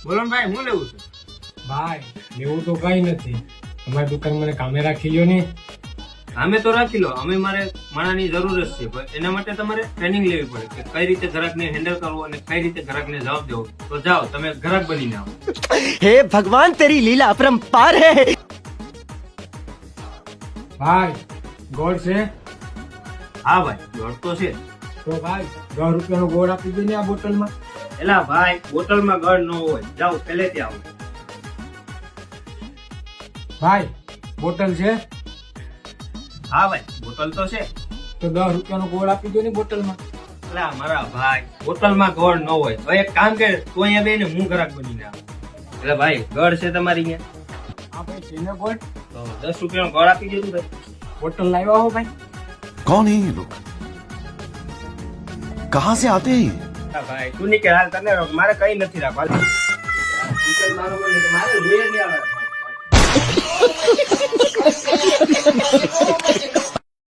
બોલો ને ભાઈ, હું લેવું છે? ભાઈ લેવું તો કઈ નથી, અમારી દુકાન મને કામે રાખી લ્યો ને. અમે તો રાખી લો, અમે મારે માણાની જરૂર જ છે, પણ એના માટે તમારે ટ્રેનિંગ લેવી પડે કે કઈ રીતે ગ્રાહકને હેન્ડલ કરવો અને કઈ રીતે ગ્રાહકને જવાબ દેવો. તો જાઓ, તમે ગ્રાહક બનીને આવો. हे भगवान तेरी लीला अपरंपार है। ભાઈ ગોળ છે? હા ભાઈ, દોડ તો છે. તો ભાઈ 10 રૂપિયાનો ગોળ આપી દે ને આ બોટલમાં. એલા ભાઈ, બોટલમાં ગળ ન હોય, જાઓ પહેલેથી આવો. ભાઈ બોટલ છે? હા ભાઈ, બોટલ તો છે. તો 10 રૂપિયાનો ગોળ આપી દો ને બોટલમાં. એલા મારા ભાઈ, બોટલમાં ગળ ન હોય તો એક કામ કર, તું અહીંયા બેને હું ગ્રાહક બનીને આવું. એટલે ભાઈ, ગળ છે તમારી અહીંયા? હા ભાઈ છે ને ગોળ. તો 10 રૂપિયાનો ગળ આપી દેજો ભાઈ. બોટલ લાવ્યા હો ભાઈ? कौन है ये लोग? कहाँ से आते हैं ये? હા ભાઈ, તું નીકળ હાલ, તને મારે કઈ નથી રાખવા. મારો બોલે તો મારે જોઈએ જ નહીં આવે.